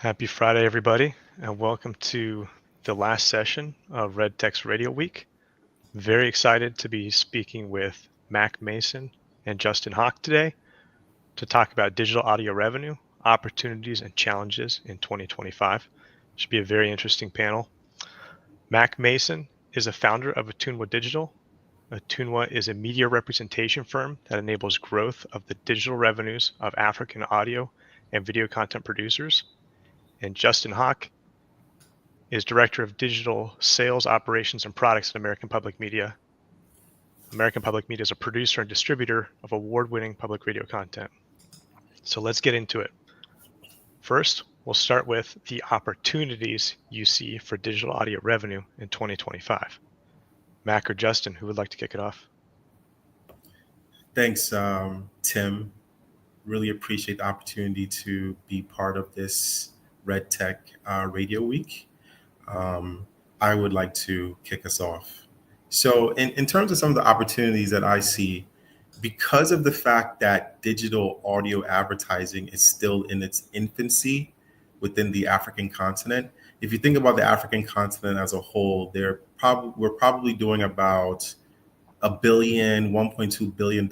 Happy Friday, everybody, and welcome to the last session of Red Text Radio Week. Very excited to be speaking with Mac Mason and Justin Hawk today to talk about digital audio revenue, opportunities, and challenges in 2025. Should be a very interesting panel. Mac Mason is a founder of Atunwa Digital. Atunwa is a media representation firm that enables growth of the digital revenues of African audio and video content producers. And Justin Hawk is Director of Digital Sales, Operations, and Products at American Public Media. American Public Media is a producer and distributor of award-winning public radio content. So let's get into it. First, we'll start with the opportunities you see for digital audio revenue in 2025. Mac or Justin, who would like to kick it off? Thanks, Tim. Really appreciate the opportunity to be part of this Red Tech Radio Week. I would like to kick us off. So in terms of some of the opportunities that I see, because of the fact that digital audio advertising is still in its infancy within the African continent, if you think about the African continent as a whole, we're probably doing about $1.2 billion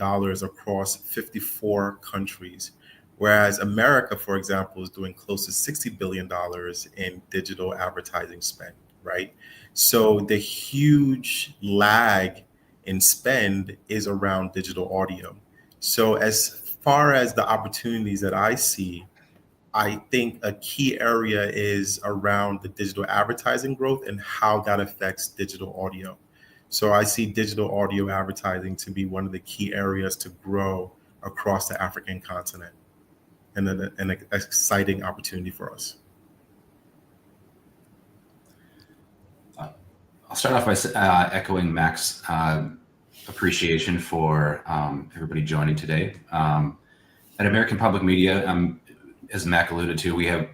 across 54 countries. Whereas America, for example, is doing close to $60 billion in digital advertising spend, right? So the huge lag in spend is around digital audio. So as far as the opportunities that I see, I think a key area is around the digital advertising growth and how that affects digital audio. So I see digital audio advertising to be one of the key areas to grow across the African continent, and an exciting opportunity for us. I'll start off by echoing Mac's appreciation for everybody joining today. At American Public Media, as Mac alluded to, we're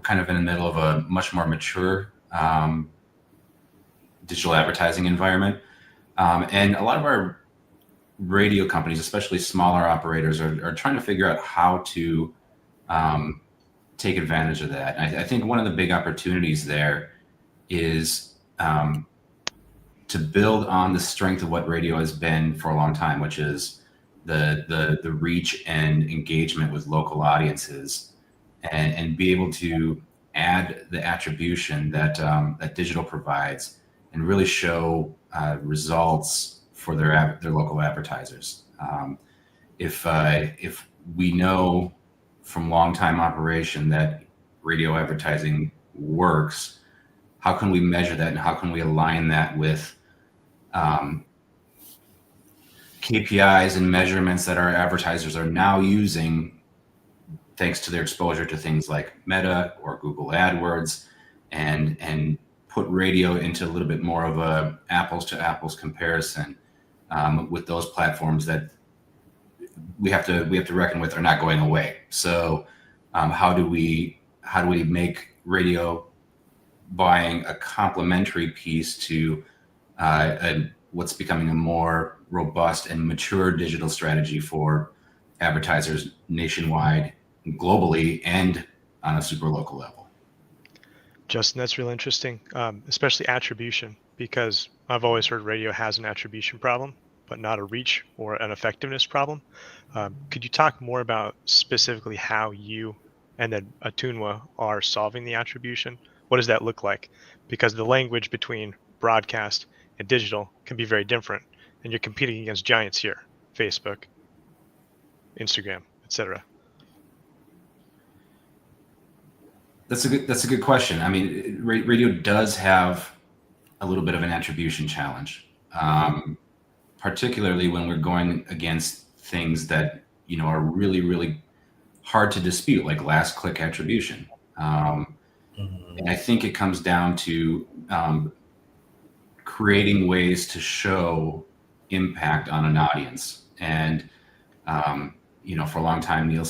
kind of in the middle of a much more mature digital advertising environment. And a lot of our radio companies, especially smaller operators, are trying to figure out how to take advantage of that. And I think one of the big opportunities there is to build on the strength of what radio has been for a long time, which is the reach and engagement with local audiences, and be able to add the attribution that digital provides and really show results for their local advertisers. If we know from long-time operation that radio advertising works, how can we measure that, and how can we align that with KPIs and measurements that our advertisers are now using thanks to their exposure to things like Meta or Google AdWords, and put radio into a little bit more of a apples to apples comparison with those platforms that we have to reckon with are not going away. So how do we make radio buying a complementary piece to what's becoming a more robust and mature digital strategy for advertisers nationwide, globally, and on a super local level? Justin, that's really interesting, especially attribution, because I've always heard radio has an attribution problem, but not a reach or an effectiveness problem. Could you talk more about specifically how you and then Atunwa are solving the attribution? What does that look like? Because the language between broadcast and digital can be very different, and you're competing against giants here: Facebook, Instagram, etc. That's a good question. I mean, radio does have a little bit of an attribution challenge, particularly when we're going against things that are really, really hard to dispute, like last click attribution. And I think it comes down to creating ways to show impact on an audience. And for a long time, radio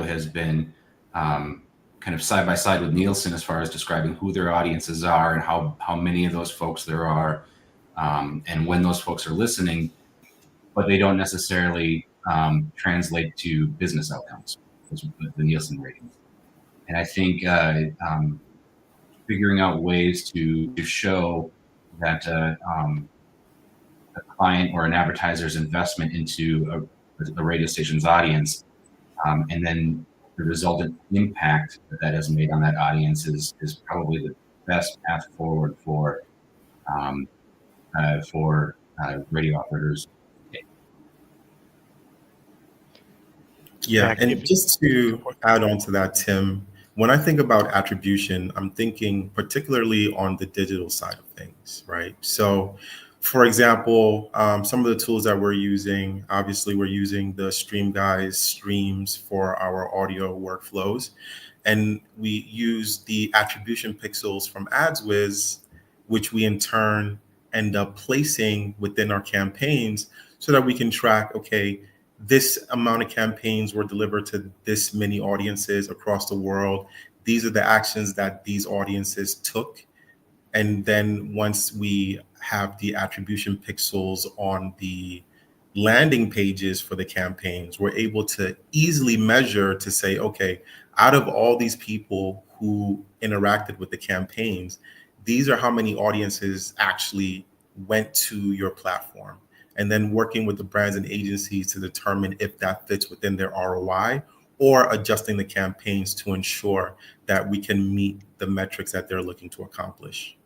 has been kind of side by side with Nielsen as far as describing who their audiences are and how many of those folks there are, and when those folks are listening, but they don't necessarily translate to business outcomes, the Nielsen ratings. And I think figuring out ways to show that a client or an advertiser's investment into a radio station's audience, and then the resultant impact that has made on that audience is probably the best path forward for um, radio operators. Yeah, Mac, and just to add on to that, Tim, when I think about attribution, I'm thinking particularly on the digital side of things, right? So, for example, some of the tools that we're using, obviously, we're using the Streamguys streams for our audio workflows, and we use the attribution pixels from AdsWiz, which we in turn end up placing within our campaigns so that we can track, okay, this amount of campaigns were delivered to this many audiences across the world. These are the actions that these audiences took. And then once we have the attribution pixels on the landing pages for the campaigns, we're able to easily measure to say, okay, out of all these people who interacted with the campaigns, these are how many audiences actually went to your platform. And then working with the brands and agencies to determine if that fits within their ROI, or adjusting the campaigns to ensure that we can meet the metrics that they're looking to accomplish.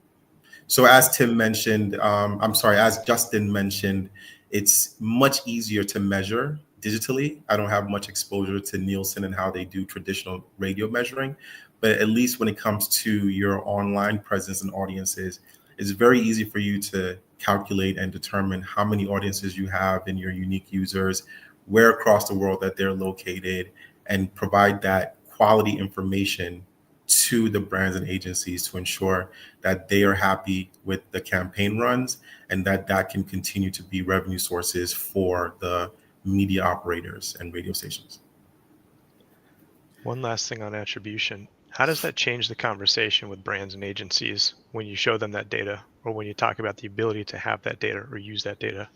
So as Tim mentioned, as Justin mentioned, it's much easier to measure digitally. I don't have much exposure to Nielsen and how they do traditional radio measuring, but at least when it comes to your online presence and audiences, it's very easy for you to calculate and determine how many audiences you have in your unique users, where across the world that they're located, and provide that quality information to the brands and agencies to ensure that they are happy with the campaign runs and that can continue to be revenue sources for the media operators and radio stations. One last thing on attribution. How does that change the conversation with brands and agencies when you show them that data, or when you talk about the ability to have that data or use that data?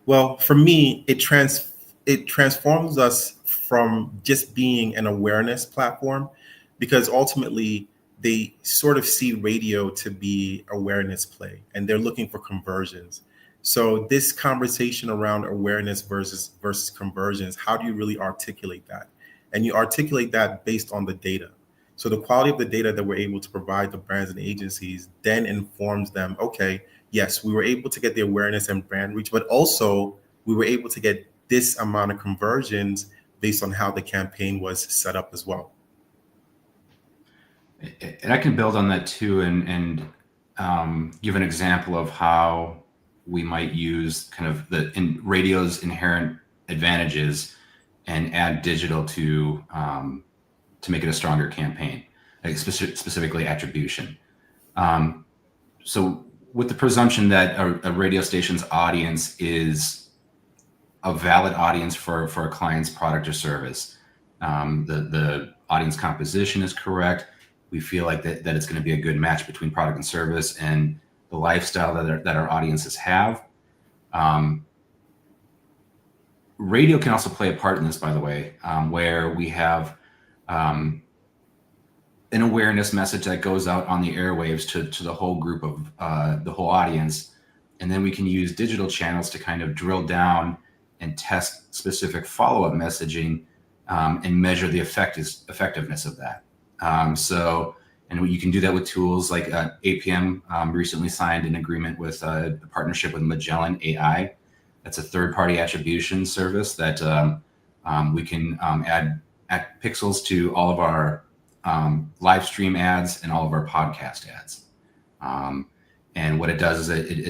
Well, for me, it transforms us from just being an awareness platform, because ultimately they sort of see radio to be awareness play and they're looking for conversions. So this conversation around awareness versus conversions, how do you really articulate that? And you articulate that based on the data. So the quality of the data that we're able to provide the brands and agencies then informs them, okay, yes, we were able to get the awareness and brand reach, but also we were able to get this amount of conversions based on how the campaign was set up as well. And I can build on that too, and give an example of how we might use kind of in radio's inherent advantages and add digital to make it a stronger campaign, like specifically attribution. So with the presumption that a radio station's audience is a valid audience for a client's product or service, the audience composition is correct. We feel like that it's going to be a good match between product and service and the lifestyle that our audiences have. Radio can also play a part in this, by the way, where we have an awareness message that goes out on the airwaves to the whole group of the whole audience. And then we can use digital channels to kind of drill down and test specific follow-up messaging and measure the effectiveness of that. And you can do that with tools like APM recently signed an agreement with a partnership with Magellan AI. That's a third-party attribution service that we can add pixels to all of our live stream ads and all of our podcast ads. And what it does is it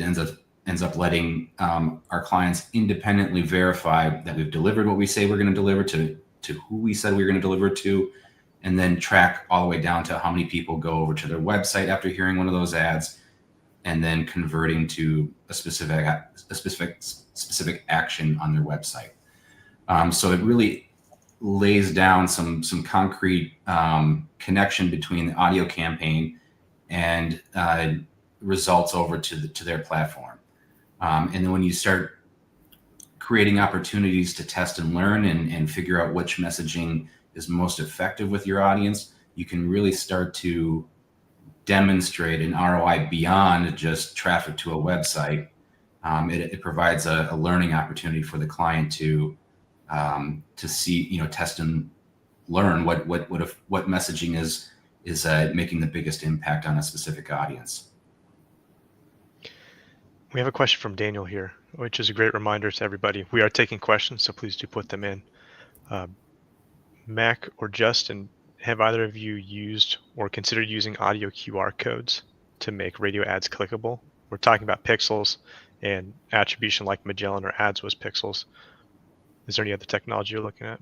ends up letting our clients independently verify that we've delivered what we say we're going to deliver to who we said we were going to deliver to, and then track all the way down to how many people go over to their website after hearing one of those ads, and then converting to a specific action on their website. So it really lays down some concrete connection between the audio campaign and results over to their platform. And then when you start creating opportunities to test and learn and figure out which messaging is most effective with your audience, you can really start to demonstrate an ROI beyond just traffic to a website. It provides a learning opportunity for the client to see, test and learn what messaging is making the biggest impact on a specific audience. We have a question from Daniel here, which is a great reminder to everybody. We are taking questions, so please do put them in. Mac or Justin, have either of you used or considered using audio QR codes to make radio ads clickable? We're talking about pixels and attribution like Magellan or Ads was pixels. Is there any other technology you're looking at?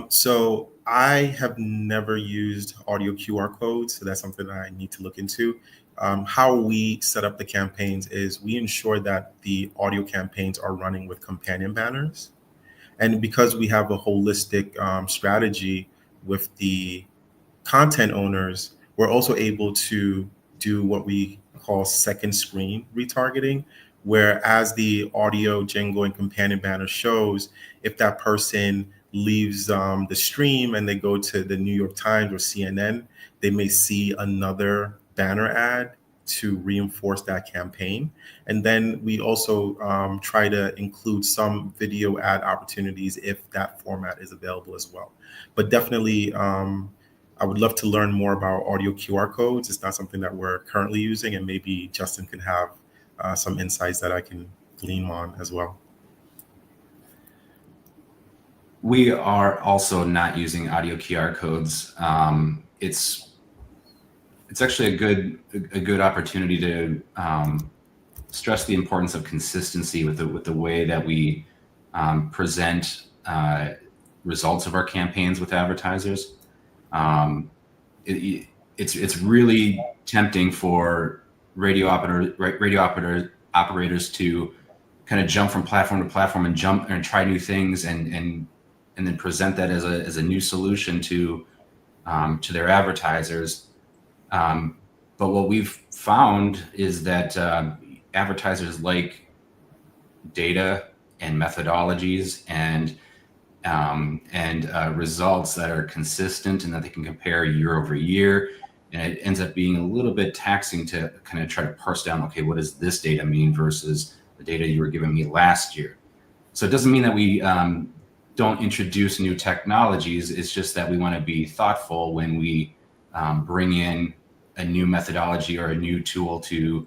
So I have never used audio QR codes, so that's something that I need to look into. How we set up the campaigns is we ensure that the audio campaigns are running with companion banners. And because we have a holistic strategy with the content owners, we're also able to do what we call second screen retargeting, where as the audio jingle and companion banner shows, if that person leaves the stream and they go to the New York Times or CNN, they may see another banner ad to reinforce that campaign. And then we also try to include some video ad opportunities if that format is available as well. But definitely, I would love to learn more about audio QR codes. It's not something that we're currently using, and maybe Justin can have some insights that I can glean on as well. We are also not using audio QR codes. It's actually a good opportunity to stress the importance of consistency with the way that we present results of our campaigns with advertisers. It's really tempting for radio operators to kind of jump from platform to platform and jump and try new things and then present that as a new solution to their advertisers. But what we've found is that advertisers like data and methodologies and results that are consistent and that they can compare year over year. And it ends up being a little bit taxing to kind of try to parse down, okay, what does this data mean versus the data you were giving me last year? So it doesn't mean that we don't introduce new technologies. It's just that we want to be thoughtful when we bring in a new methodology or a new tool to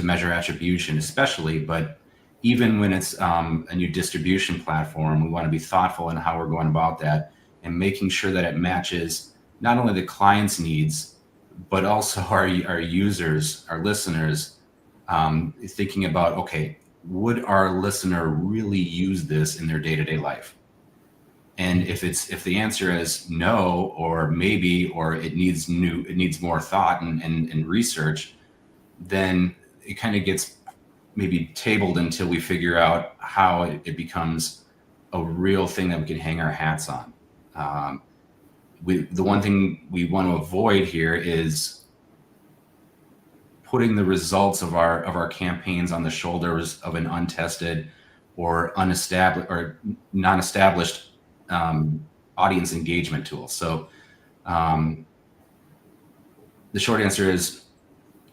measure attribution, especially. But even when it's a new distribution platform, we want to be thoughtful in how we're going about that and making sure that it matches not only the client's needs, but also our users, our listeners, thinking about, okay, would our listener really use this in their day-to-day life? And if the answer is no, or maybe, or it needs more thought and research, then it kind of gets maybe tabled until we figure out how it becomes a real thing that we can hang our hats on. The one thing we want to avoid here is putting the results of our campaigns on the shoulders of an untested or unestablished or non-established audience engagement tool. So the short answer is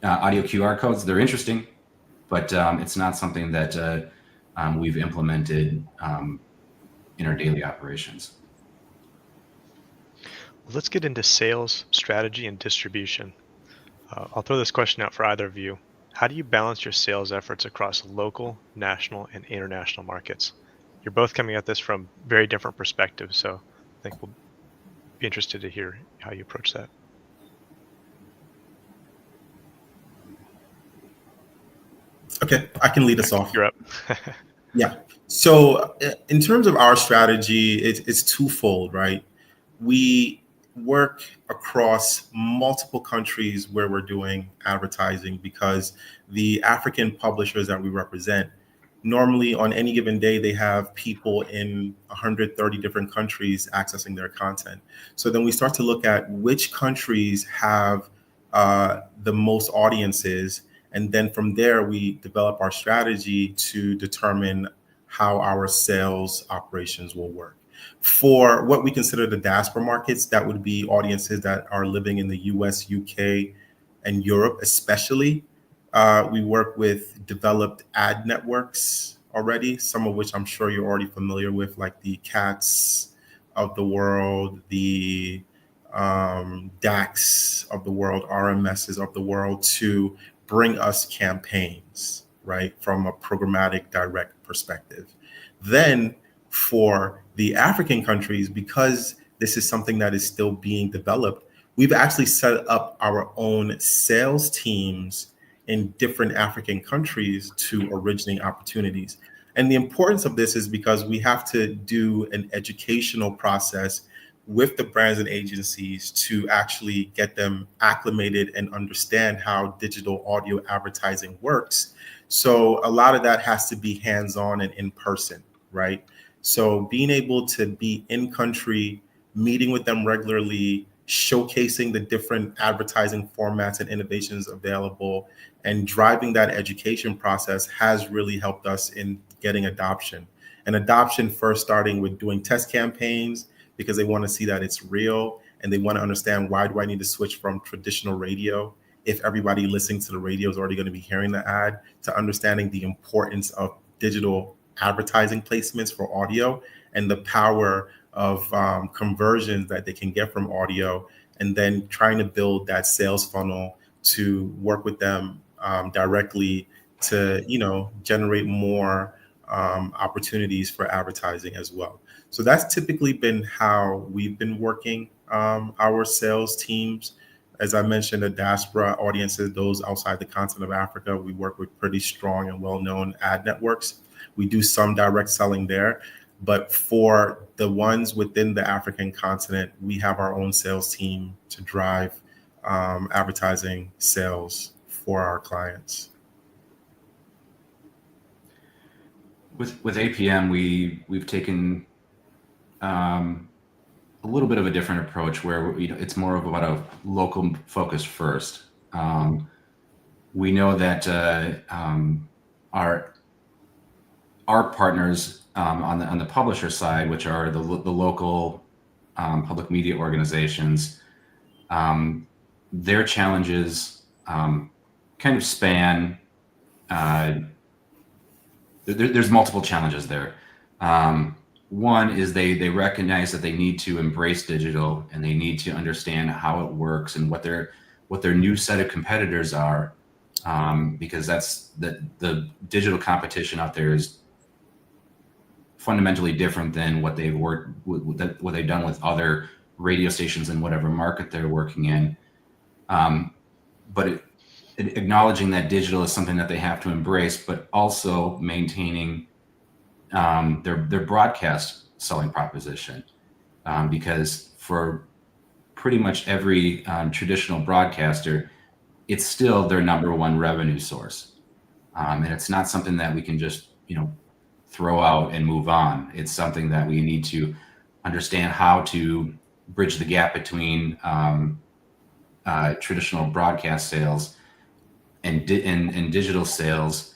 audio QR codes, they're interesting, but it's not something that we've implemented in our daily operations. Well, let's get into sales, strategy, and distribution. I'll throw this question out for either of you. How do you balance your sales efforts across local, national, and international markets? You're both coming at this from very different perspectives, so I think we'll be interested to hear how you approach that. Okay, I can lead us off. You're up. Yeah. So in terms of our strategy, it's twofold, right? We work across multiple countries where we're doing advertising because the African publishers that we represent, normally on any given day, they have people in 130 different countries accessing their content. So then we start to look at which countries have the most audiences. And then from there, we develop our strategy to determine how our sales operations will work. For what we consider the diaspora markets, that would be audiences that are living in the US, UK, and Europe especially. We work with developed ad networks already, some of which I'm sure you're already familiar with, like the Cats of the world, the DAX of the world, RMSs of the world, to bring us campaigns, right, from a programmatic direct perspective. Then for the African countries, because this is something that is still being developed, we've actually set up our own sales teams in different African countries to originate opportunities. And the importance of this is because we have to do an educational process with the brands and agencies to actually get them acclimated and understand how digital audio advertising works. So a lot of that has to be hands-on and in person, right? So being able to be in country, meeting with them regularly, showcasing the different advertising formats and innovations available, and driving that education process has really helped us in getting adoption. And adoption first starting with doing test campaigns because they want to see that it's real and they want to understand, why do I need to switch from traditional radio if everybody listening to the radio is already going to be hearing the ad, to understanding the importance of digital advertising placements for audio and the power of conversions that they can get from audio, and then trying to build that sales funnel to work with them directly to, generate more opportunities for advertising as well. So that's typically been how we've been working our sales teams. As I mentioned, the diaspora audiences, those outside the continent of Africa, we work with pretty strong and well-known ad networks. We do some direct selling there, but for the ones within the African continent, we have our own sales team to drive advertising sales for our clients. With APM, we've taken a little bit of a different approach where it's more of about a local focus first. We know that our partners on the publisher side, which are the local public media organizations, their challenges kind of span. There's multiple challenges there. One is they recognize that they need to embrace digital and they need to understand how it works and what their new set of competitors are, because that's the digital competition out there is fundamentally different than what they've done with other radio stations in whatever market they're working in. But acknowledging that digital is something that they have to embrace, but also maintaining their broadcast selling proposition, because for pretty much every traditional broadcaster, it's still their number one revenue source, and it's not something that we can just throw out and move on. It's something that we need to understand how to bridge the gap between traditional broadcast sales and digital sales,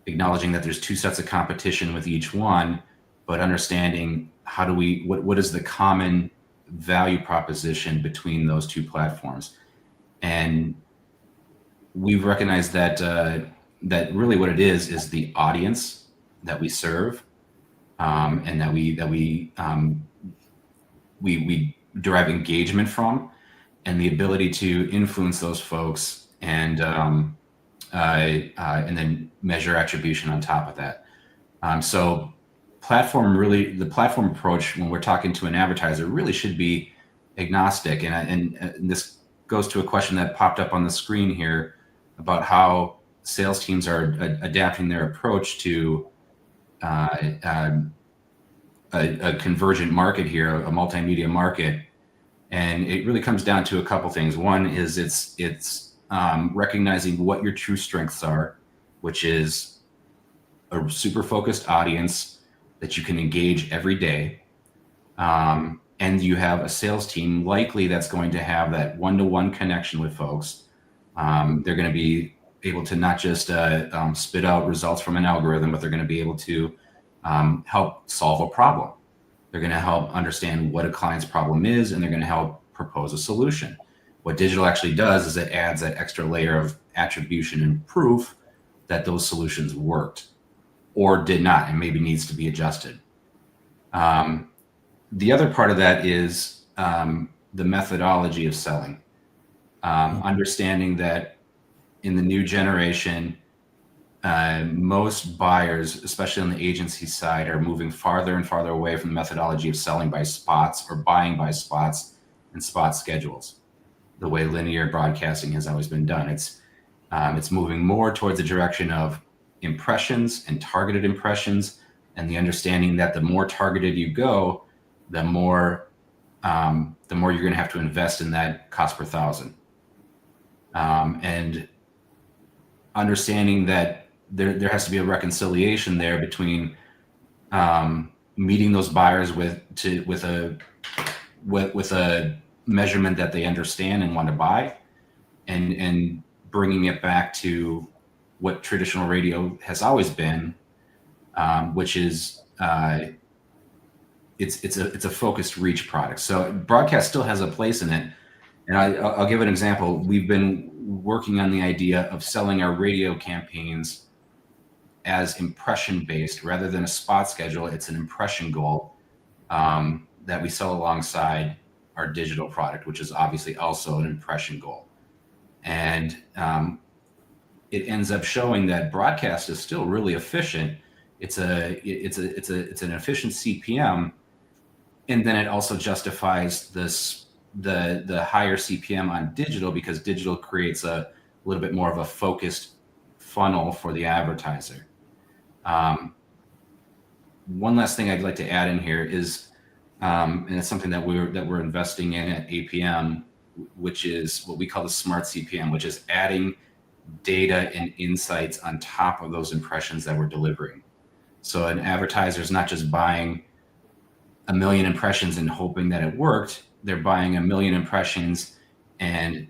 acknowledging that there's two sets of competition with each one, but understanding what is the common value proposition between those two platforms. And we've recognized that that really what it is the audience that we serve, and that we derive engagement from, and the ability to influence those folks and then measure attribution on top of that. So the platform approach when we're talking to an advertiser really should be agnostic. And this goes to a question that popped up on the screen here about how sales teams are adapting their approach to a convergent market here, a multimedia market. And it really comes down to a couple things. One is it's recognizing what your true strengths are, which is a super focused audience that you can engage every day. And you have a sales team likely that's going to have that one-to-one connection with folks. They're going to be able to not just spit out results from an algorithm, but they're going to be able to help solve a problem. They're going to help understand what a client's problem is, and they're going to help propose a solution. What digital actually does is it adds that extra layer of attribution and proof that those solutions worked or did not, and maybe needs to be adjusted. The other part of that is the methodology of selling. Understanding that in the new generation, most buyers, especially on the agency side, are moving farther and farther away from the methodology of selling by spots or buying by spots and spot schedules, the way linear broadcasting has always been done. It's moving more towards the direction of impressions and targeted impressions, and the understanding that the more targeted you go, the more you're going to have to invest in that cost per thousand. And understanding that there has to be a reconciliation there between meeting those buyers with a measurement that they understand and want to buy, and bringing it back to what traditional radio has always been, which is it's a focused reach product. So broadcast still has a place in it. And I'll give an example. We've been working on the idea of selling our radio campaigns as impression based rather than a spot schedule. It's an impression goal that we sell alongside our digital product, which is obviously also an impression goal. And it ends up showing that broadcast is still really efficient. It's an efficient CPM, and then it also justifies the higher CPM on digital, because digital creates a little bit more of a focused funnel for the advertiser. One last thing I'd like to add in here is, and it's something that we're investing in at APM, which is what we call the smart CPM, which is adding data and insights on top of those impressions that we're delivering. So an advertiser is not just buying 1 million impressions and hoping that it worked. They're buying 1 million impressions and,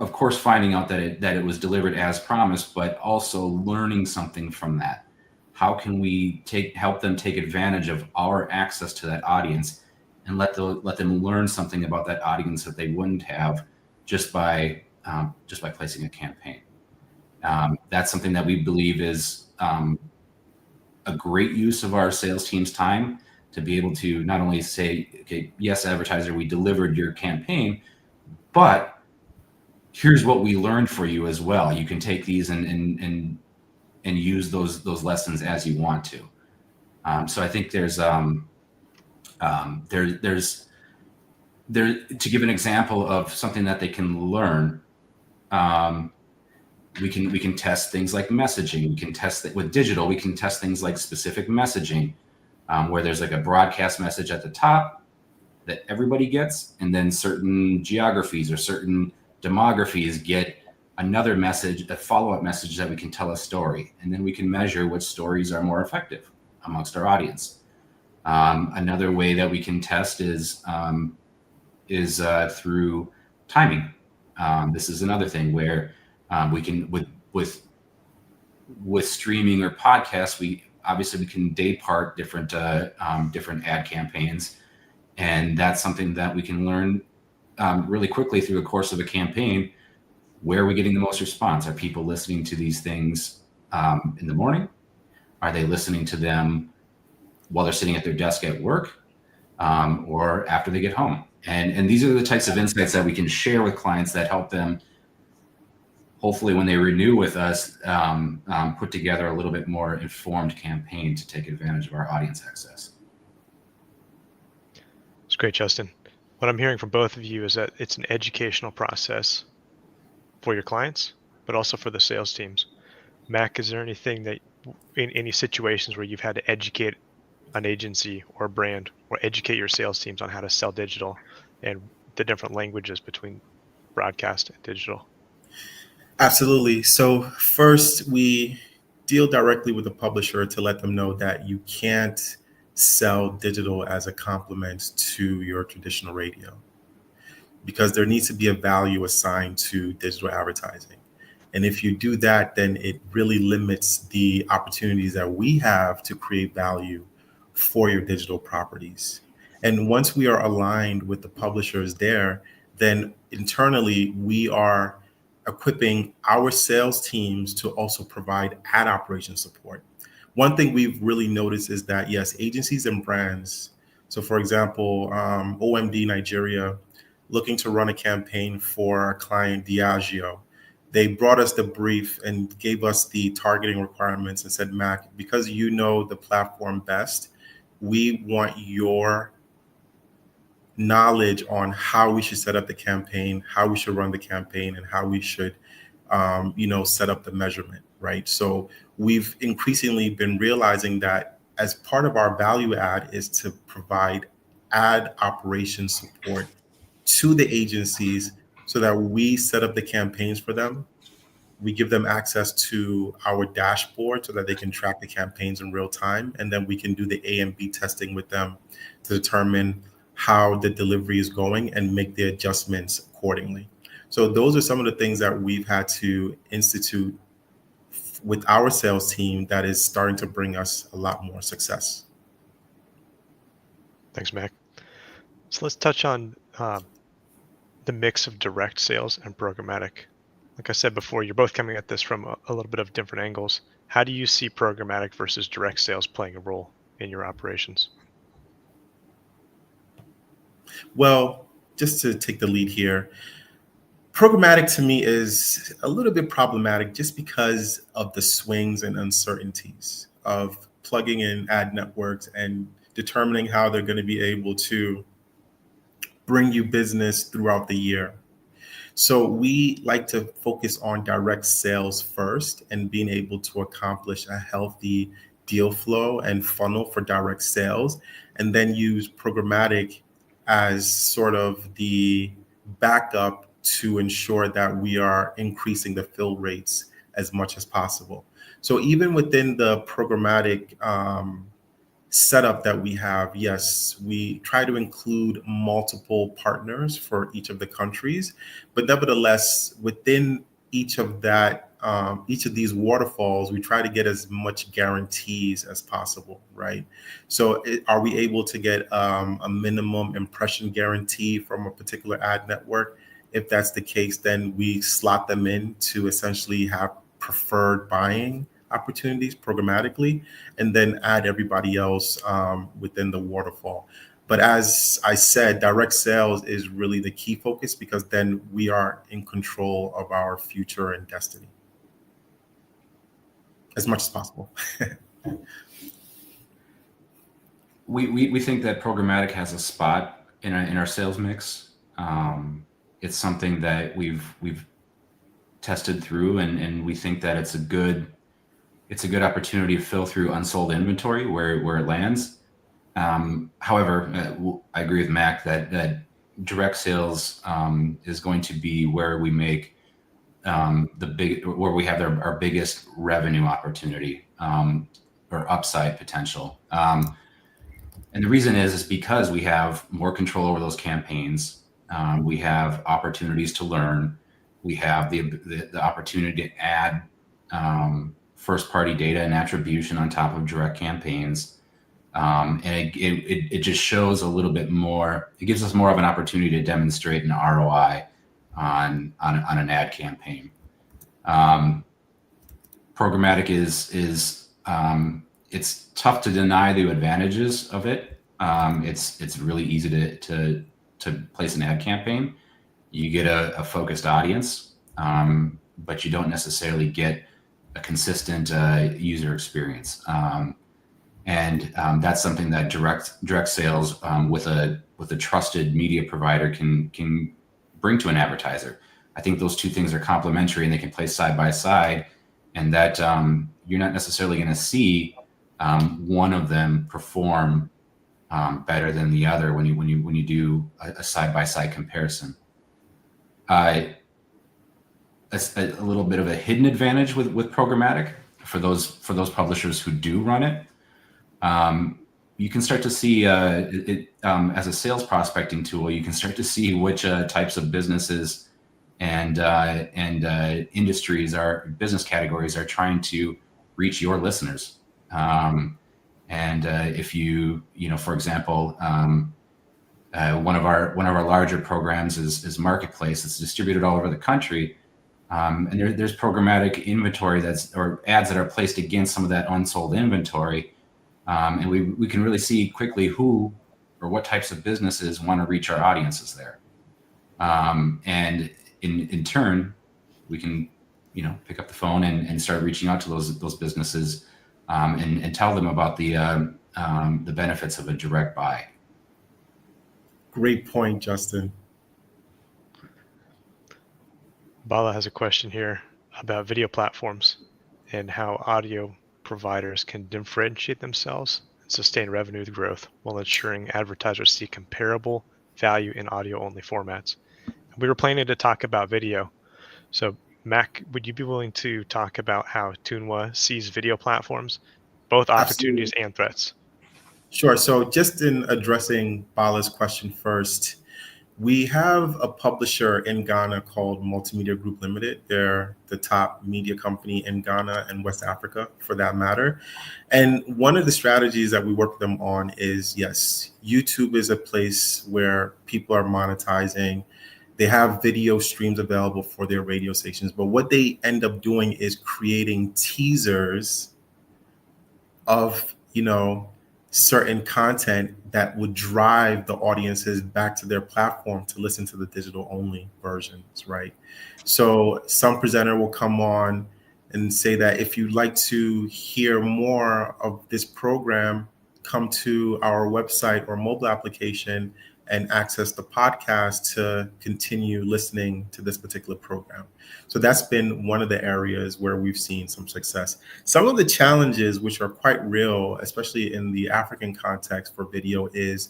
of course, finding out that it was delivered as promised, but also learning something from that. How can we help them take advantage of our access to that audience and let them learn something about that audience that they wouldn't have just by placing a campaign? That's something that we believe is a great use of our sales team's time, to be able to not only say, okay, yes, advertiser, we delivered your campaign, but here's what we learned for you as well. You can take these and use those lessons as you want to. So I think there's to give an example of something that they can learn. We can test things like messaging. We can test that with digital. We can test things like specific messaging, where there's like a broadcast message at the top that everybody gets, and then certain geographies or certain demographies get another message, a follow-up message that we can tell a story, and then we can measure which stories are more effective amongst our audience. Another way that we can test is through timing. This is another thing where we can with streaming or podcasts, we can day part different ad campaigns, and that's something that we can learn really quickly through the course of a campaign. Where are we getting the most response? Are people listening to these things in the morning? Are they listening to them while they're sitting at their desk at work, or after they get home? And these are the types of insights that we can share with clients that help them, hopefully when they renew with us, put together a little bit more informed campaign to take advantage of our audience access. It's great, Justin. What I'm hearing from both of you is that it's an educational process for your clients, but also for the sales teams. Mac, is there anything that in any situations where you've had to educate an agency or a brand, or educate your sales teams on how to sell digital and the different languages between broadcast and digital? Absolutely. So first, we deal directly with the publisher to let them know that you can't sell digital as a complement to your traditional radio, because there needs to be a value assigned to digital advertising. And if you do that, then it really limits the opportunities that we have to create value for your digital properties. And once we are aligned with the publishers there, then internally we are equipping our sales teams to also provide ad operation support. One thing we've really noticed is that, yes, agencies and brands, so for example, OMD Nigeria, looking to run a campaign for our client Diageo, they brought us the brief and gave us the targeting requirements and said, Mac, because you know the platform best, we want your knowledge on how we should set up the campaign, how we should run the campaign, and how we should, set up the measurement, right? So we've increasingly been realizing that as part of our value add is to provide ad operation support to the agencies so that we set up the campaigns for them. We give them access to our dashboard so that they can track the campaigns in real time. And then we can do the A and B testing with them to determine how the delivery is going and make the adjustments accordingly. So those are some of the things that we've had to institute with our sales team that is starting to bring us a lot more success. Thanks, Mac. So let's touch on the mix of direct sales and programmatic. Like I said before, you're both coming at this from a little bit of different angles. How do you see programmatic versus direct sales playing a role in your operations? Well, just to take the lead here, programmatic to me is a little bit problematic just because of the swings and uncertainties of plugging in ad networks and determining how they're going to be able to bring you business throughout the year. So we like to focus on direct sales first and being able to accomplish a healthy deal flow and funnel for direct sales, and then use programmatic as sort of the backup to ensure that we are increasing the fill rates as much as possible. So even within the programmatic setup that we have, yes, we try to include multiple partners for each of the countries, but nevertheless, within each of these waterfalls, we try to get as much guarantees as possible, right? So are we able to get a minimum impression guarantee from a particular ad network? If that's the case, then we slot them in to essentially have preferred buying opportunities programmatically, and then add everybody else within the waterfall. But as I said, direct sales is really the key focus because then we are in control of our future and destiny as much as possible. We think that programmatic has a spot in our sales mix. It's something that we've tested through, and we think that it's a good opportunity to fill through unsold inventory where it lands. However, I agree with Mac that direct sales is going to be where we make where we have our biggest revenue opportunity or upside potential. And the reason is because we have more control over those campaigns. We have opportunities to learn. We have the opportunity to add first-party data and attribution on top of direct campaigns. And it just shows a little bit more. It gives us more of an opportunity to demonstrate an ROI on an ad campaign. Programmatic is it's tough to deny the advantages of it. It's really easy to place an ad campaign. You get a focused audience, but you don't necessarily get a consistent user experience. And that's something that direct sales with a trusted media provider can bring to an advertiser. I think those two things are complementary and they can play side by side, and that you're not necessarily going to see one of them perform better than the other when you do a side by side comparison. A little bit of a hidden advantage with programmatic for those publishers who do run it. You can start to see as a sales prospecting tool. You can start to see which types of businesses and industries business categories are trying to reach your listeners. And And if you know, for example, one of our larger programs is Marketplace. It's distributed all over the country, and there's programmatic inventory or ads that are placed against some of that unsold inventory, and we can really see quickly who or what types of businesses want to reach our audiences there, and in turn, we can pick up the phone and start reaching out to those businesses, and tell them about the benefits of a direct buy. Great point, Justin. Bala has a question here about video platforms and how audio providers can differentiate themselves and sustain revenue growth while ensuring advertisers see comparable value in audio-only formats. We were planning to talk about video. So, Mac, would you be willing to talk about how Tunwa sees video platforms, both opportunities and threats? Sure. So just in addressing Bala's question first, we have a publisher in Ghana called Multimedia Group Limited. They're the top media company in Ghana and West Africa, for that matter. And one of the strategies that we work with them on is, yes, YouTube is a place where people are monetizing. They have video streams available for their radio stations. But what they end up doing is creating teasers of, certain content that would drive the audiences back to their platform to listen to the digital only versions, right? So some presenter will come on and say that if you'd like to hear more of this program, come to our website or mobile application and access the podcast to continue listening to this particular program. So that's been one of the areas where we've seen some success. Some of the challenges, which are quite real, especially in the African context for video, is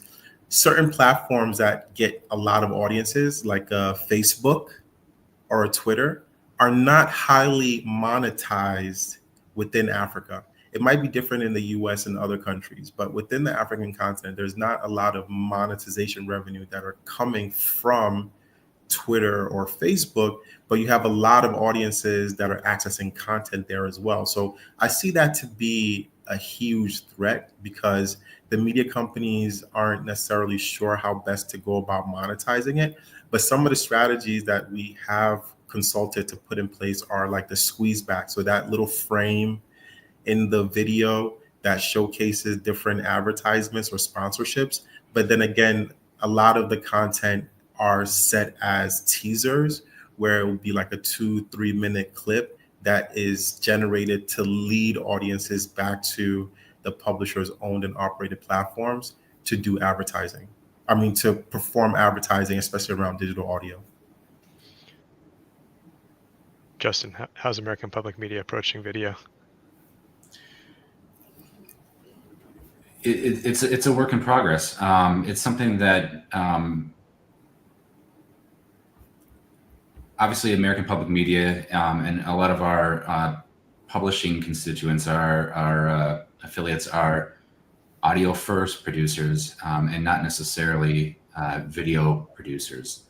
certain platforms that get a lot of audiences, like a Facebook or a Twitter, are not highly monetized within Africa. It might be different in the US and other countries, but within the African continent, there's not a lot of monetization revenue that are coming from Twitter or Facebook, but you have a lot of audiences that are accessing content there as well. So I see that to be a huge threat because the media companies aren't necessarily sure how best to go about monetizing it. But some of the strategies that we have consulted to put in place are like the squeeze back. So that little frame in the video that showcases different advertisements or sponsorships. But then again, a lot of the content are set as teasers where it would be like a 2-3 minute clip that is generated to lead audiences back to the publisher's owned and operated platforms to do advertising. To perform advertising, especially around digital audio. Justin, how's American public media approaching video? It's a work in progress. It's something that obviously American public media and a lot of our publishing constituents, our affiliates, are audio first producers and not necessarily video producers.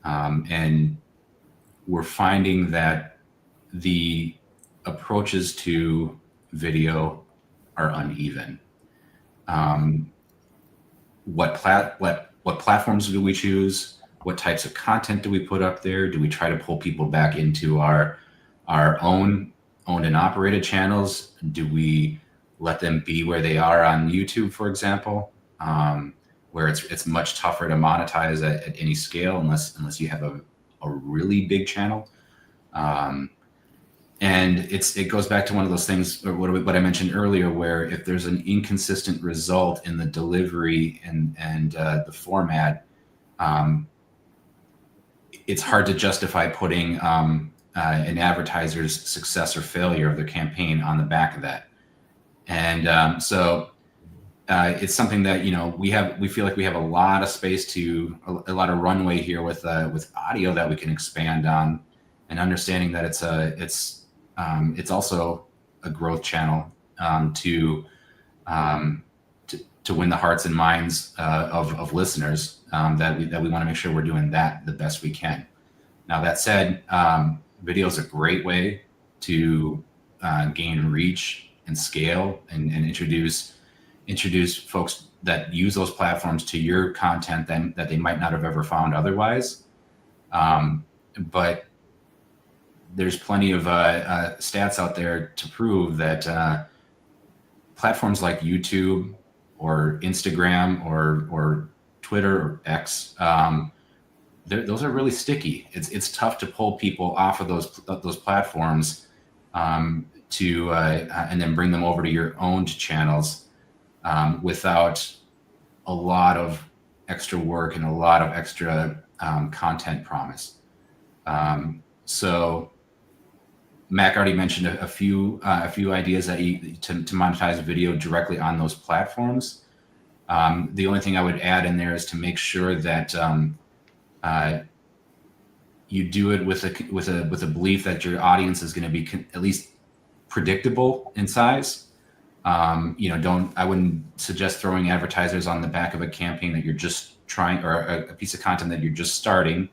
And we're finding that the approaches to video are uneven. What platforms do we choose? What types of content do we put up there? Do we try to pull people back into our own owned and operated channels? Do we let them be where they are on YouTube, for example, where it's much tougher to monetize at any scale unless you have a really big channel? And it goes back to one of those things, or what I mentioned earlier, where if there's an inconsistent result in the delivery and the format, it's hard to justify putting an advertiser's success or failure of their campaign on the back of that. And so it's something that we feel like we have a lot of space a lot of runway here with audio that we can expand on, and understanding that it's also a growth channel to win the hearts and minds of listeners, that we want to make sure we're doing that the best we can. Now, that said, video is a great way to gain reach and scale and introduce introduce folks that use those platforms to your content that they might not have ever found otherwise. But there's plenty of stats out there to prove that platforms like YouTube or Instagram or Twitter or X, those are really sticky. It's tough to pull people off of those platforms to and then bring them over to your owned channels without a lot of extra work and a lot of extra content promise. So Mac already mentioned a few ideas that to monetize video directly on those platforms. The only thing I would add in there is to make sure that you do it with a belief that your audience is going to be at least predictable in size. I wouldn't suggest throwing advertisers on the back of a campaign that you're just trying, or a piece of content that you're just starting,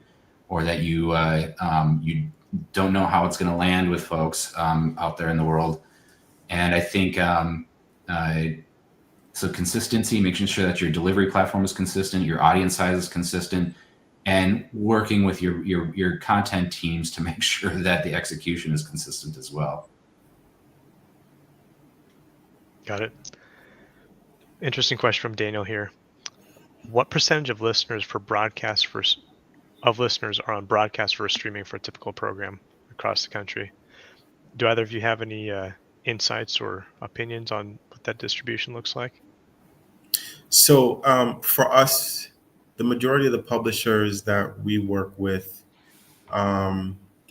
or that you don't know how it's going to land with folks out there in the world. And I think so consistency, making sure that your delivery platform is consistent, your audience size is consistent, and working with your content teams to make sure that the execution is consistent as well. Got it. Interesting question from Daniel here. What percentage of listeners are on broadcast versus streaming for a typical program across the country? Do either of you have any insights or opinions on what that distribution looks like? So for us, the majority of the publishers that we work with,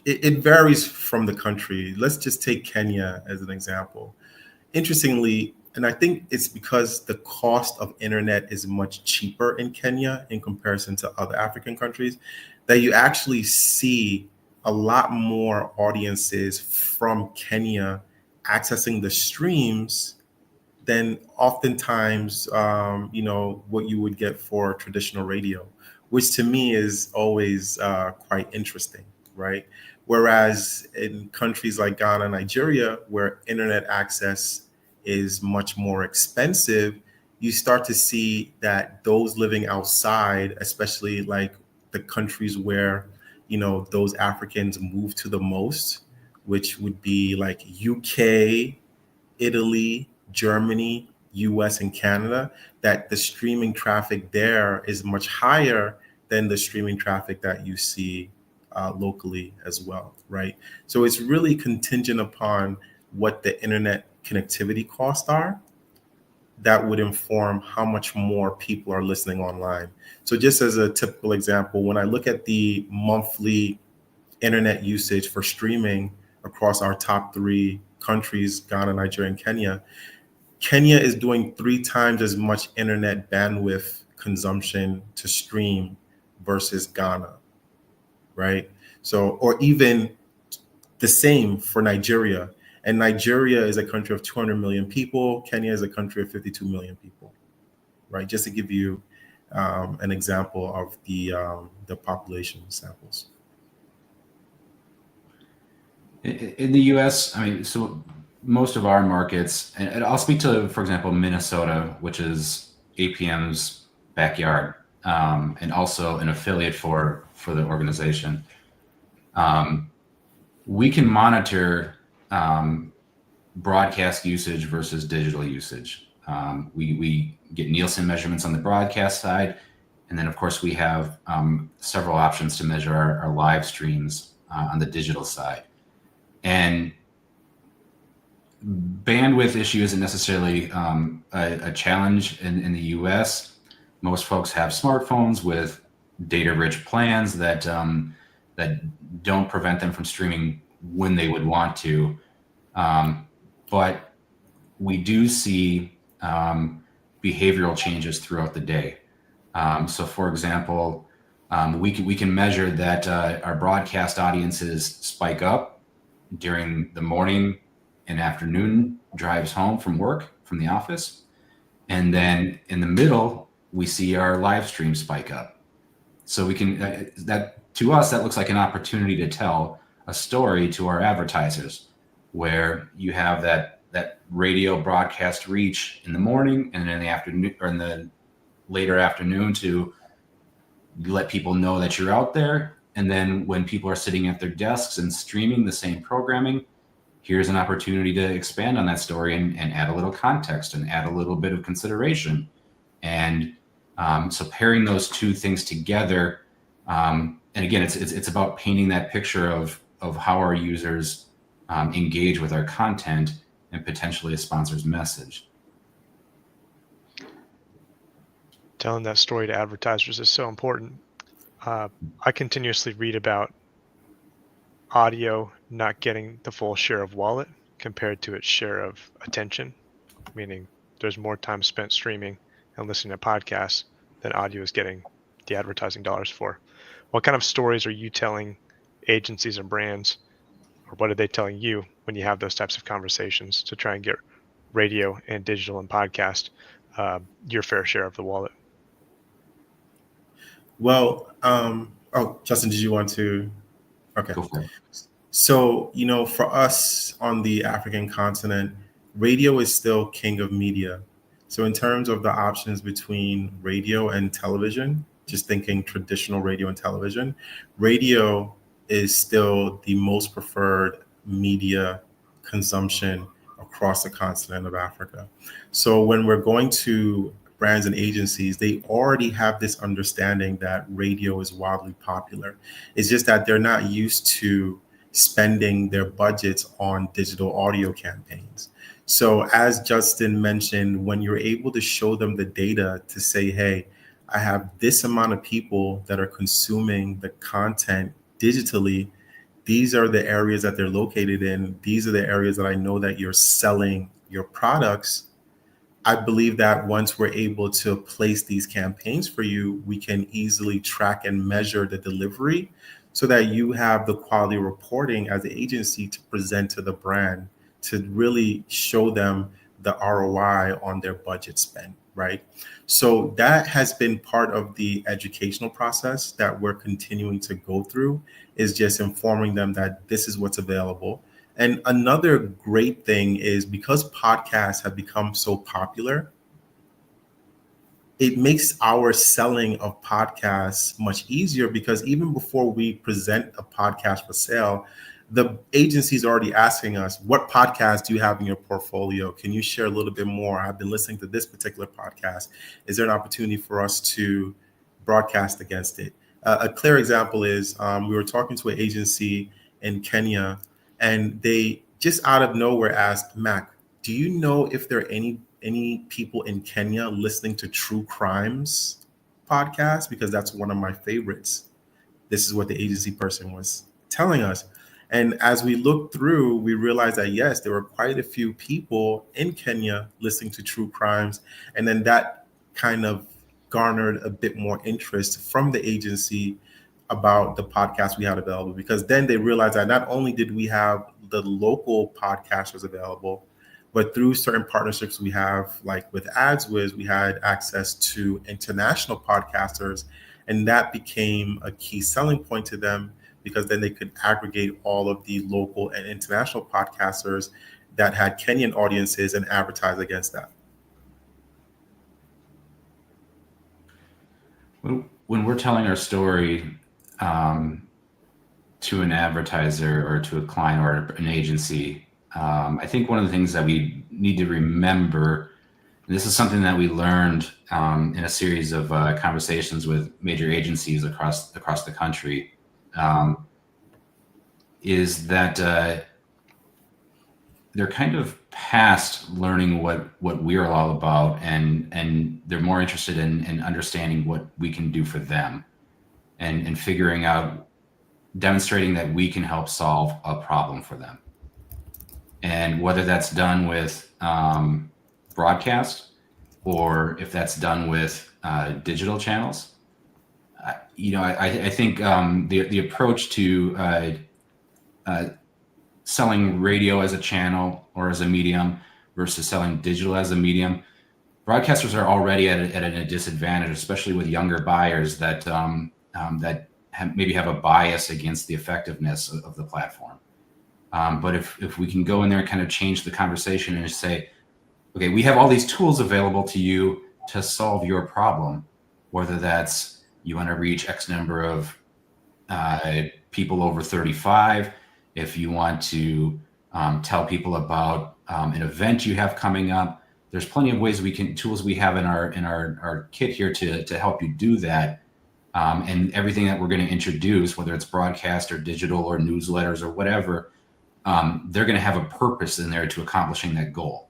it varies from the country. Let's just take Kenya as an example. Interestingly, and I think it's because the cost of internet is much cheaper in Kenya in comparison to other African countries, that you actually see a lot more audiences from Kenya accessing the streams than oftentimes, what you would get for traditional radio, which to me is always quite interesting, right? Whereas in countries like Ghana, Nigeria, where internet access is much more expensive, you start to see that those living outside, especially like the countries where, those Africans move to the most, which would be like UK, Italy, Germany, US, and Canada, that the streaming traffic there is much higher than the streaming traffic that you see locally as well, right? So it's really contingent upon what the internet connectivity costs are. That would inform how much more people are listening online. So just as a typical example, when I look at the monthly internet usage for streaming across our top 3 countries, Ghana, Nigeria, and Kenya, Kenya is doing 3 times as much internet bandwidth consumption to stream versus Ghana, right? So, or even the same for Nigeria. And Nigeria is a country of 200 million people. Kenya is a country of 52 million people, right? Just to give you an example of the population samples. In the U.S., so most of our markets, and I'll speak to, for example, Minnesota, which is APM's backyard, and also an affiliate for the organization. We can monitor broadcast usage versus digital usage. We get Nielsen measurements on the broadcast side, and then of course we have several options to measure our live streams on the digital side. And bandwidth issue isn't necessarily a challenge in the US. Most folks have smartphones with data-rich plans that don't prevent them from streaming when they would want to. But we do see behavioral changes throughout the day. So for example, we can measure that our broadcast audiences spike up during the morning and afternoon drives home from work, from the office. And then in the middle, we see our live stream spike up. So we can, that to us, that looks like an opportunity to tell a story to our advertisers, where you have that that radio broadcast reach in the morning and in the afternoon, or in the later afternoon, to let people know that you're out there. And then when people are sitting at their desks and streaming the same programming, here's an opportunity to expand on that story and add a little context and add a little bit of consideration. And so pairing those two things together, and again, it's about painting that picture of how our users engage with our content and potentially a sponsor's message. Telling that story to advertisers is so important. I continuously read about audio not getting the full share of wallet compared to its share of attention, meaning there's more time spent streaming and listening to podcasts than audio is getting the advertising dollars for. What kind of stories are you telling agencies and brands, or what are they telling you when you have those types of conversations to try and get radio and digital and podcast your fair share of the wallet? Well, Justin, did you want to? Okay. Go for it. So, for us on the African continent, radio is still king of media. So in terms of the options between radio and television, just thinking traditional radio and television, radio is still the most preferred media consumption across the continent of Africa. So when we're going to brands and agencies, they already have this understanding that radio is wildly popular. It's just that they're not used to spending their budgets on digital audio campaigns. So as Justin mentioned, when you're able to show them the data to say, hey, I have this amount of people that are consuming the content digitally, these are the areas that they're located in, these are the areas that I know that you're selling your products, I believe that once we're able to place these campaigns for you, we can easily track and measure the delivery so that you have the quality reporting as the agency to present to the brand to really show them the ROI on their budget spend, right? So that has been part of the educational process that we're continuing to go through, is just informing them that this is what's available. And another great thing is, because podcasts have become so popular, it makes our selling of podcasts much easier, because even before we present a podcast for sale, the agency's already asking us, what podcast do you have in your portfolio? Can you share a little bit more? I've been listening to this particular podcast. Is there an opportunity for us to broadcast against it? A clear example is we were talking to an agency in Kenya, and they just out of nowhere asked, Mac, do you know if there are any people in Kenya listening to True Crimes podcast? Because that's one of my favorites. This is what the agency person was telling us. And as we looked through, we realized that, yes, there were quite a few people in Kenya listening to True Crimes. And then that kind of garnered a bit more interest from the agency about the podcast we had available, because then they realized that not only did we have the local podcasters available, but through certain partnerships we have, like with AdsWiz, we had access to international podcasters, and that became a key selling point to them, because then they could aggregate all of the local and international podcasters that had Kenyan audiences and advertise against that. When we're telling our story to an advertiser or to a client or an agency, I think one of the things that we need to remember, and this is something that we learned in a series of conversations with major agencies across the country, is that they're kind of past learning what we're all about, and they're more interested in understanding what we can do for them, and figuring out, demonstrating that we can help solve a problem for them. And whether that's done with broadcast, or if that's done with digital channels, I think the approach to selling radio as a channel or as a medium versus selling digital as a medium, broadcasters are already at a disadvantage, especially with younger buyers that maybe have a bias against the effectiveness of the platform. But if we can go in there and kind of change the conversation and just say, okay, we have all these tools available to you to solve your problem, whether that's you want to reach X number of people over 35, if you want to tell people about an event you have coming up. There's plenty of ways tools we have in our kit here to help you do that. And everything that we're going to introduce, whether it's broadcast or digital or newsletters or whatever, they're going to have a purpose in there to accomplishing that goal.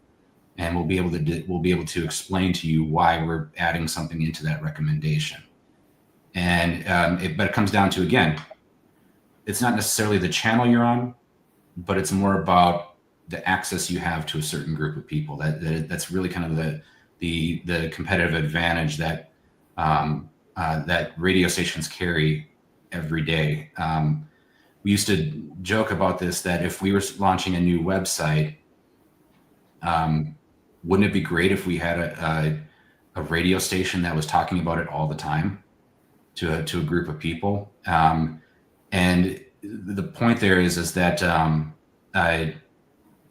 And we'll be able to explain to you why we're adding something into that recommendation. And but it comes down to, again, it's not necessarily the channel you're on, but it's more about the access you have to a certain group of people. That's really kind of the competitive advantage that that radio stations carry every day. We used to joke about this, that if we were launching a new website, wouldn't it be great if we had a radio station that was talking about it all the time to a group of people? And the point there is that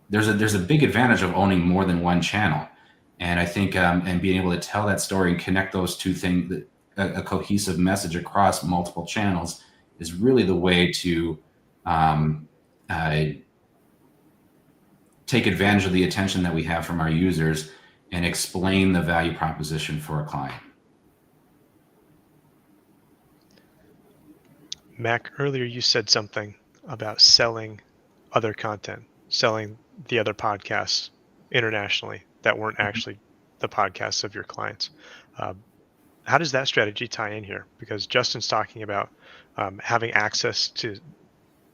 there's a big advantage of owning more than one channel, and I think and being able to tell that story and connect those two things, a cohesive message across multiple channels, is really the way to take advantage of the attention that we have from our users and explain the value proposition for a client. Mac, earlier you said something about selling other content, selling the other podcasts internationally that weren't actually the podcasts of your clients. How does that strategy tie in here? Because Justin's talking about having access to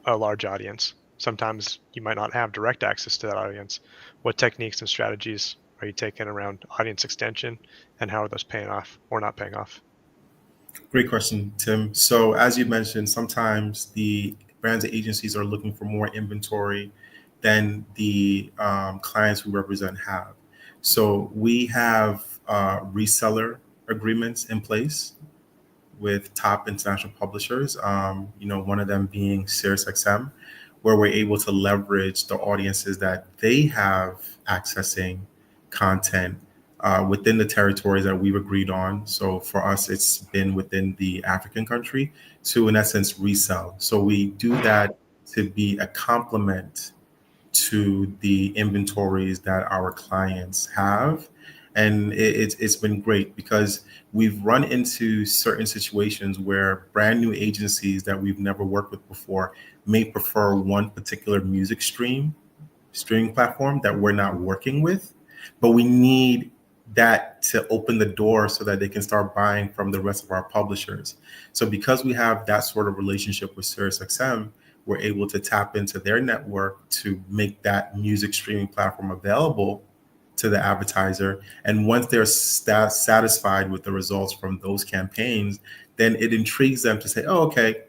a large audience. Sometimes you might not have direct access to that audience. What techniques and strategies are you taking around audience extension, and how are those paying off or not paying off? Great question, Tim. So as you mentioned, sometimes the brands and agencies are looking for more inventory than the clients we represent have. So we have reseller agreements in place with top international publishers. One of them being SiriusXM, where we're able to leverage the audiences that they have accessing content within the territories that we've agreed on. So for us, it's been within the African country to, in essence, resell. So we do that to be a complement to the inventories that our clients have. And it's been great because we've run into certain situations where brand new agencies that we've never worked with before may prefer one particular music streaming platform that we're not working with, but we need that to open the door so that they can start buying from the rest of our publishers. So because we have that sort of relationship with SiriusXM, we're able to tap into their network to make that music streaming platform available to the advertiser. And once they're satisfied with the results from those campaigns, then it intrigues them to say, oh, okay,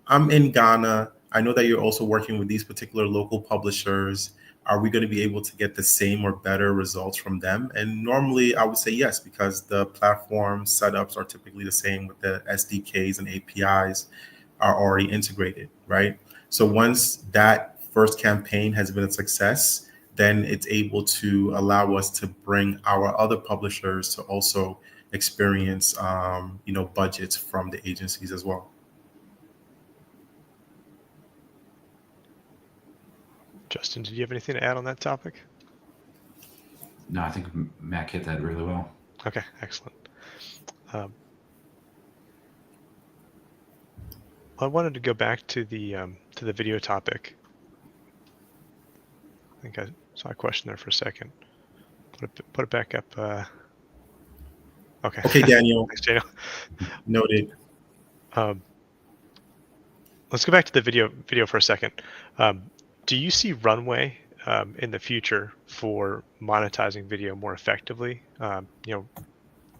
I'm in Ghana. I know that you're also working with these particular local publishers. Are we going to be able to get the same or better results from them? And normally I would say yes, because the platform setups are typically the same, with the SDKs and APIs are already integrated, right? So once that first campaign has been a success, then it's able to allow us to bring our other publishers to also experience, budgets from the agencies as well. Justin, did you have anything to add on that topic? No, I think Mac hit that really well. Okay, excellent. I wanted to go back to the video topic. I think I saw a question there for a second. Put it back up. Okay. Okay, Daniel. Thanks, Daniel. Noted. Let's go back to the video for a second. Do you see runway in the future for monetizing video more effectively? 3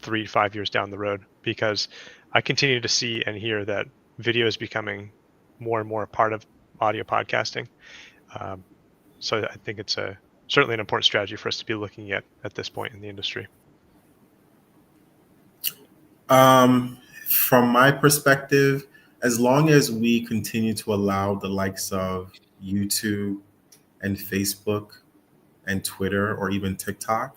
to 5 years down the road, because I continue to see and hear that video is becoming more and more a part of audio podcasting. So I think it's certainly an important strategy for us to be looking at this point in the industry. From my perspective, as long as we continue to allow the likes of YouTube, and Facebook and Twitter or even TikTok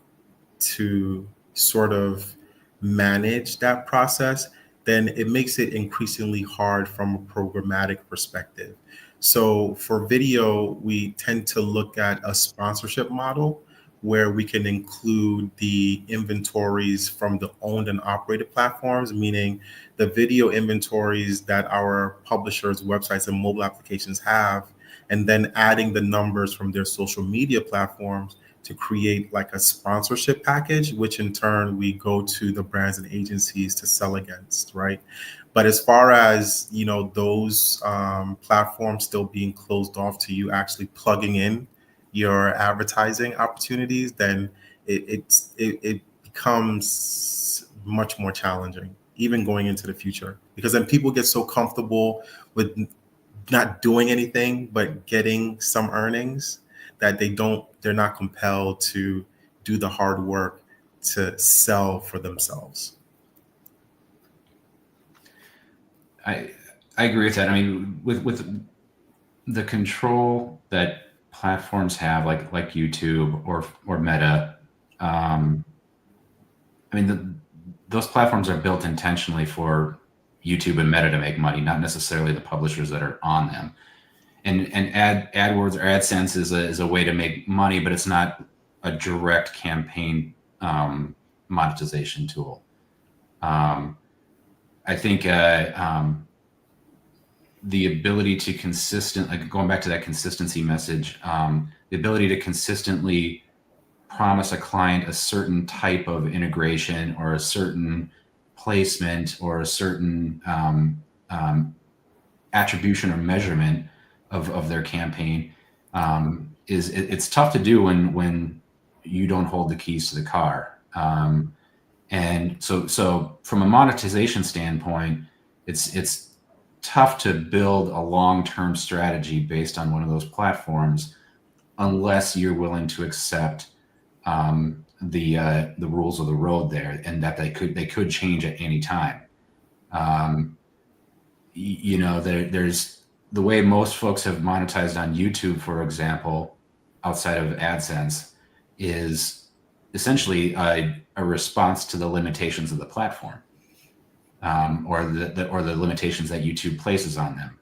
to sort of manage that process, then it makes it increasingly hard from a programmatic perspective. So for video, we tend to look at a sponsorship model where we can include the inventories from the owned and operated platforms, meaning the video inventories that our publishers, websites, and mobile applications have, and then adding the numbers from their social media platforms to create like a sponsorship package, which in turn we go to the brands and agencies to sell against, right? But as far as those platforms still being closed off to you actually plugging in your advertising opportunities, then it becomes much more challenging, even going into the future, because then people get so comfortable with not doing anything but getting some earnings that they're not compelled to do the hard work to sell for themselves. I agree with that. I mean, with the control that platforms have, like YouTube or Meta, I mean, those platforms are built intentionally for YouTube and Meta to make money, not necessarily the publishers that are on them. And AdWords or AdSense is a way to make money, but it's not a direct campaign monetization tool. I think the ability to going back to that consistency message, the ability to consistently promise a client a certain type of integration or a certain placement or a certain attribution or measurement of their campaign it's tough to do when you don't hold the keys to the car. And so from a monetization standpoint, it's tough to build a long-term strategy based on one of those platforms unless you're willing to accept the rules of the road there, and that they could change at any time. There's the way most folks have monetized on YouTube, for example, outside of AdSense, is essentially a response to the limitations of the platform, or the limitations that YouTube places on them.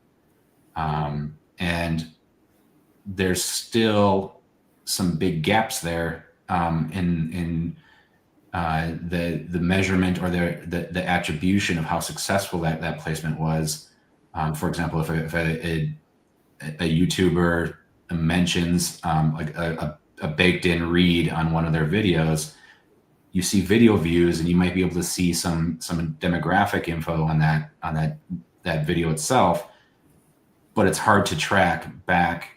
And there's still some big gaps there in the measurement or the attribution of how successful that placement was. For example, if a YouTuber mentions like a baked-in read on one of their videos, you see video views, and you might be able to see some demographic info on that video itself, but it's hard to track back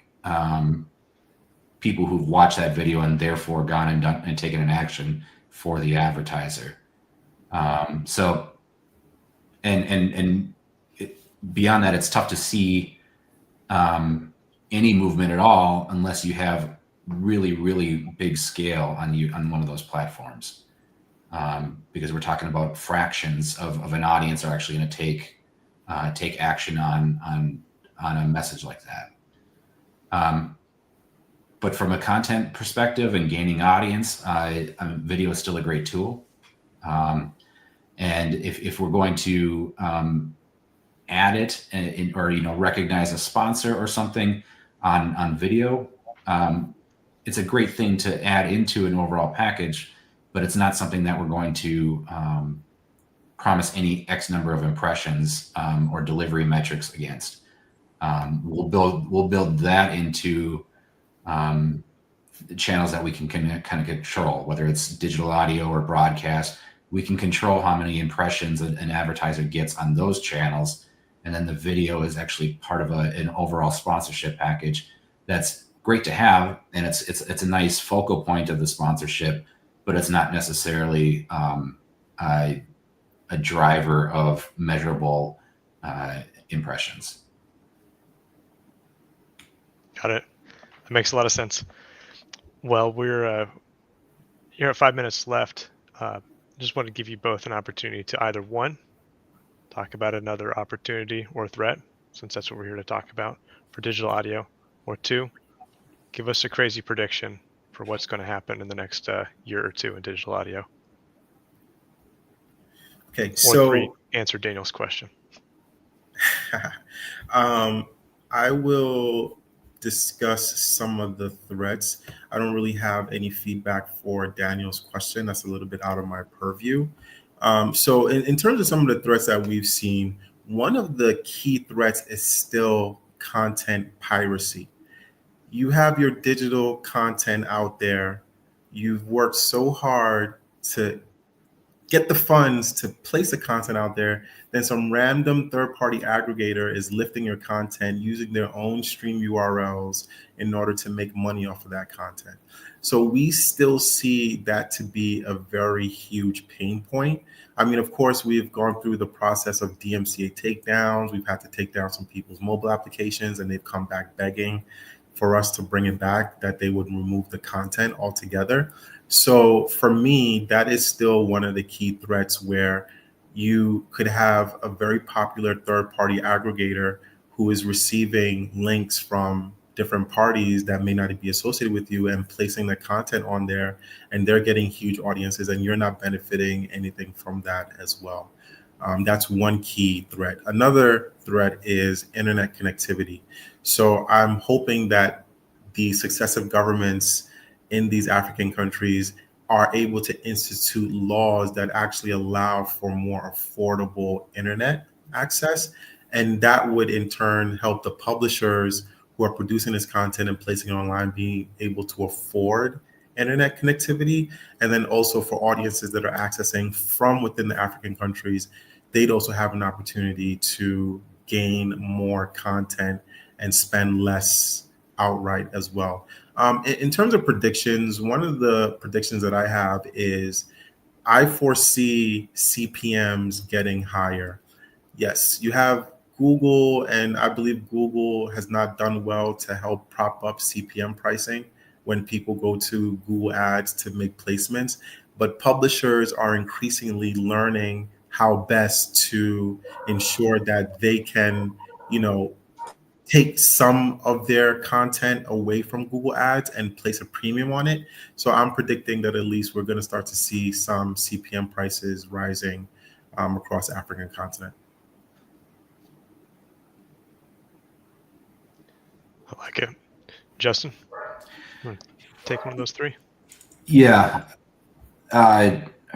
people who've watched that video and therefore gone and taken an action for the advertiser. Beyond that, it's tough to see any movement at all unless you have really, really big scale on one of those platforms, because we're talking about fractions of an audience are actually going to take action on a message like that. But from a content perspective and gaining audience, video is still a great tool. And if we're going to add it or recognize a sponsor or something on video, it's a great thing to add into an overall package, but it's not something that we're going to promise any X number of impressions or delivery metrics against. We'll build that into channels that we can kind of control, whether it's digital audio or broadcast. We can control how many impressions an advertiser gets on those channels, and then the video is actually part of an overall sponsorship package that's great to have, and it's a nice focal point of the sponsorship, but it's not necessarily a driver of measurable impressions. Got it. That makes a lot of sense. Well, we're here at 5 minutes left. Just want to give you both an opportunity to either one, talk about another opportunity or threat, since that's what we're here to talk about for digital audio, or two, give us a crazy prediction for what's going to happen in the next year or two in digital audio. Okay, Or so 3, answer Daniel's question. I will discuss some of the threats. I don't really have any feedback for Daniel's question. That's a little bit out of my purview. So in terms of some of the threats that we've seen, one of the key threats is still content piracy. You have your digital content out there. You've worked so hard to get the funds to place the content out there, then some random third-party aggregator is lifting your content using their own stream URLs in order to make money off of that content. So we still see that to be a very huge pain point. I mean, of course, we've gone through the process of DMCA takedowns. We've had to take down some people's mobile applications, and they've come back begging for us to bring it back, that they would remove the content altogether. So for me, that is still one of the key threats, where you could have a very popular third-party aggregator who is receiving links from different parties that may not be associated with you and placing the content on there, and they're getting huge audiences, and you're not benefiting anything from that as well. That's one key threat. Another threat is internet connectivity. So I'm hoping that the successive governments in these African countries are able to institute laws that actually allow for more affordable internet access. And that would in turn help the publishers who are producing this content and placing it online be able to afford internet connectivity. And then also for audiences that are accessing from within the African countries, they'd also have an opportunity to gain more content and spend less outright as well. In terms of predictions, one of the predictions that I have is I foresee CPMs getting higher. Yes, you have Google, and I believe Google has not done well to help prop up CPM pricing when people go to Google Ads to make placements. But publishers are increasingly learning how best to ensure that they can, take some of their content away from Google Ads and place a premium on it. So I'm predicting that at least we're going to start to see some CPM prices rising across the African continent. I like it. Justin, take one of those 3. Yeah.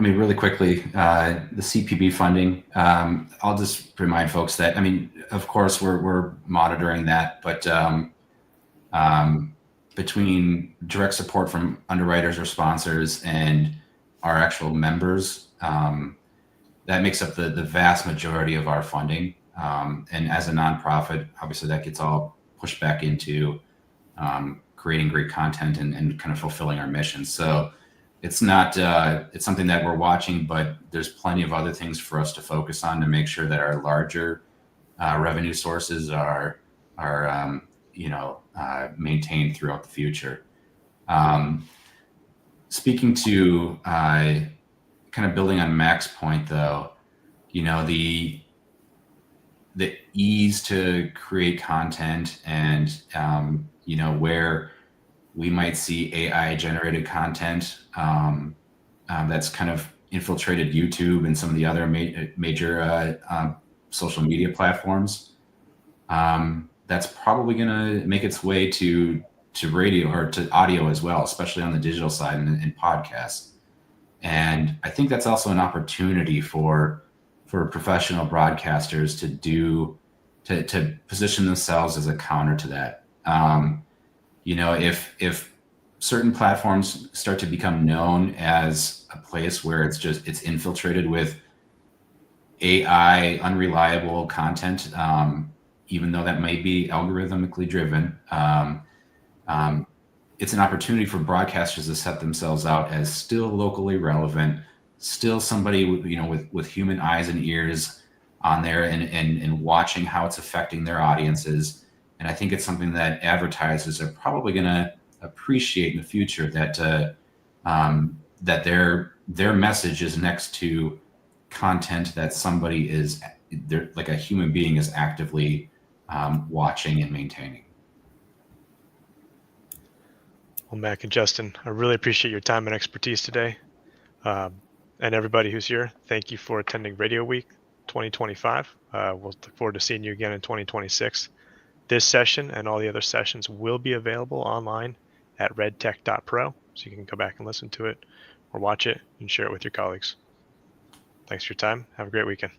I mean, really quickly, the CPB funding, I'll just remind folks that, I mean, of course, we're monitoring that, but between direct support from underwriters or sponsors and our actual members, that makes up the vast majority of our funding. And as a nonprofit, obviously that gets all pushed back into creating great content and kind of fulfilling our mission. So it's not, it's something that we're watching, but there's plenty of other things for us to focus on to make sure that our larger revenue sources are maintained throughout the future. Speaking to kind of building on Mac's point, though, the ease to create content and where we might see AI generated content that's kind of infiltrated YouTube and some of the other major social media platforms. That's probably going to make its way to radio or to audio as well, especially on the digital side and podcasts. And I think that's also an opportunity for professional broadcasters to position themselves as a counter to that. If certain platforms start to become known as a place where it's infiltrated with AI unreliable content, even though that may be algorithmically driven, it's an opportunity for broadcasters to set themselves out as still locally relevant, still somebody with human eyes and ears on there and watching how it's affecting their audiences. And I think it's something that advertisers are probably going to appreciate in the future, that that their message is next to content that somebody is, like a human being is actively watching and maintaining. Well, Mac and Justin, I really appreciate your time and expertise today. And everybody who's here, thank you for attending Radio Week 2025. We'll look forward to seeing you again in 2026. This session and all the other sessions will be available online at redtech.pro, so you can go back and listen to it or watch it and share it with your colleagues. Thanks for your time. Have a great weekend.